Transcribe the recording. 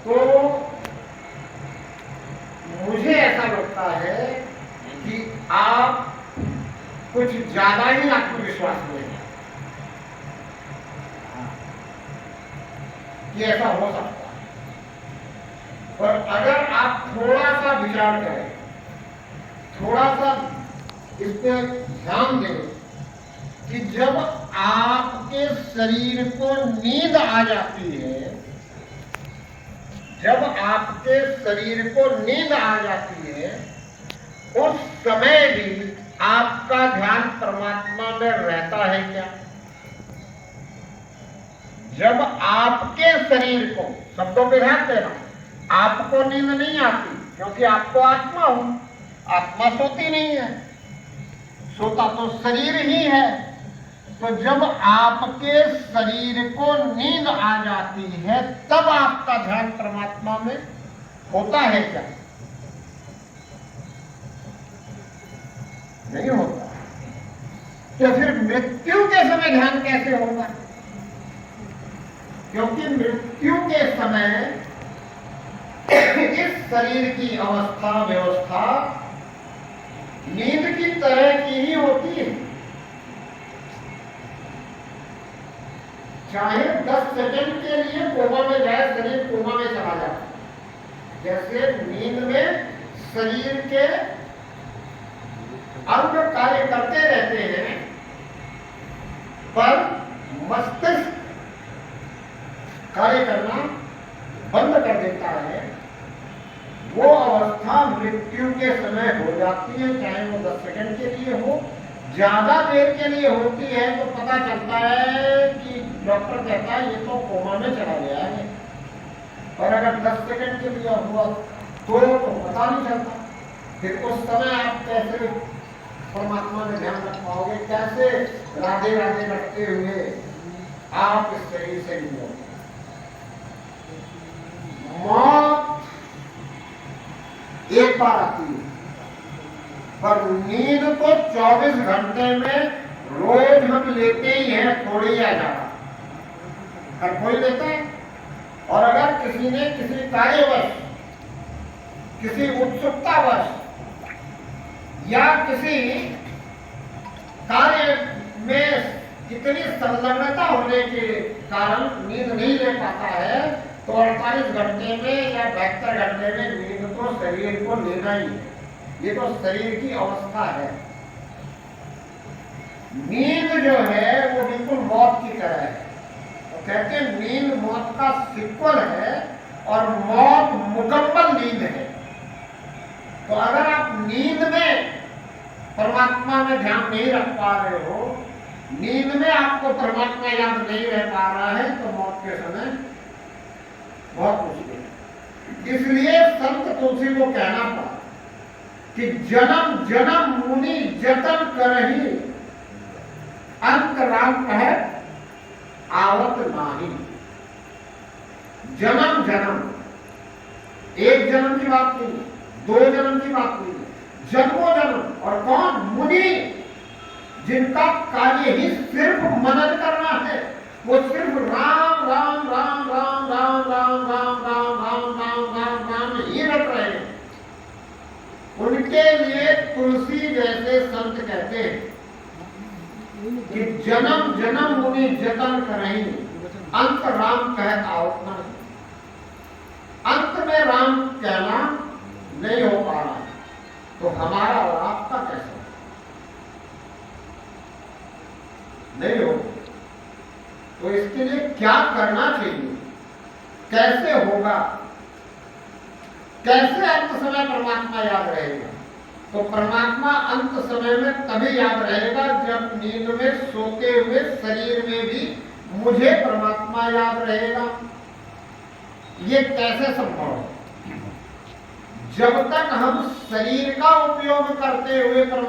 तो मुझे ऐसा लगता है कि आप कुछ ज्यादा ही आत्मविश्वास में हैं कि ऐसा हो सकता है। पर अगर आप थोड़ा सा विचार करें, थोड़ा सा इस पर ध्यान दें कि जब आपके शरीर को नींद आ जाती है, जब आपके शरीर को नींद आ जाती है, उस समय भी आपका ध्यान परमात्मा में रहता है क्या? जब आपके शरीर को, शब्दों पे ध्यान देना, आपको नींद नहीं आती क्योंकि आप तो आत्मा हो, आत्मा सोती नहीं है, सोता तो शरीर ही है। तो जब आपके शरीर को नींद आ जाती है तब आपका ध्यान परमात्मा में होता है क्या? नहीं होता। तो फिर मृत्यु के समय ध्यान कैसे होगा? क्योंकि मृत्यु के समय इस शरीर की अवस्था व्यवस्था नींद की तरह की ही होती है। चाहे 10 सेकंड के लिए कोमा में जाए, शरीर कोमा में चला जाए। जैसे नींद में शरीर के अंग कार्य करते रहते हैं पर मस्तिष्क कार्य करना बंद कर देता है, वो अवस्था मृत्यु के समय हो जाती है। चाहे वो 10 सेकंड के लिए हो, ज्यादा देर के लिए होती है तो पता चलता है कि डॉक्टर कहता है ये तो कोमा में चला गया है। और अगर 10 सेकंड के लिए हुआ तो पता नहीं चलता। फिर उस समय आप कैसे परमात्मा में ध्यान रख पाओगे? कैसे राधे राधे रखते हुए आप इस शरीर से मिलोगे? मौत एक बार आती है, पर नींद तो 24 घंटे में रोज हम लेते ही हैं, थोड़ी या ज्यादा, हर कोई लेता है। और अगर किसी ने किसी कार्यवश, किसी उत्सुकतावश या किसी कार्य में इतनी संलग्नता होने के कारण नींद नहीं ले पाता है, तो 48 घंटे में या 72 घंटे में नींद तो शरीर को लेना ही है। ये तो शरीर की अवस्था है। नींद जो है वो बिल्कुल मौत की तरह है। तो कहते हैं नींद मौत का सिक्वल है और मौत मुकम्मल नींद है। तो अगर आप नींद में परमात्मा में ध्यान नहीं रख पा रहे हो, नींद में आपको परमात्मा याद नहीं रह पा रहा है, तो मौत के समय बहुत मुश्किल है। इसलिए संत तुलसी को कहना पड़ा कि जन्म जन्म मुनि जतन करही, अंत राम कहे आवत नाही। जन्म जन्म, एक जन्म की बात नहीं, 2 जन्म की बात नहीं, जन्मों जन्म। और कौन? मुनि, जिनका कार्य ही सिर्फ मनन करना है, वो सिर्फ राम राम राम राम राम राम राम राम राम राम राम राम ही रट रहे हैं। उनके लिए तुलसी जैसे संत कहते हैं कि जन्म जन्म मुनि जतन करही, अंत राम कह आवत नहीं। अंत में राम कहना नहीं हो पा रहा है, तो हमारा और आपका कैसे नहीं हो? तो इसके लिए क्या करना चाहिए? कैसे होगा? कैसे अंत समय परमात्मा याद रहेगा? तो परमात्मा अंत समय में तभी याद रहेगा जब नींद में सोते हुए शरीर में भी मुझे परमात्मा याद रहेगा। ये कैसे संभव है? जब तक हम शरीर का उपयोग करते हुए परमात्मा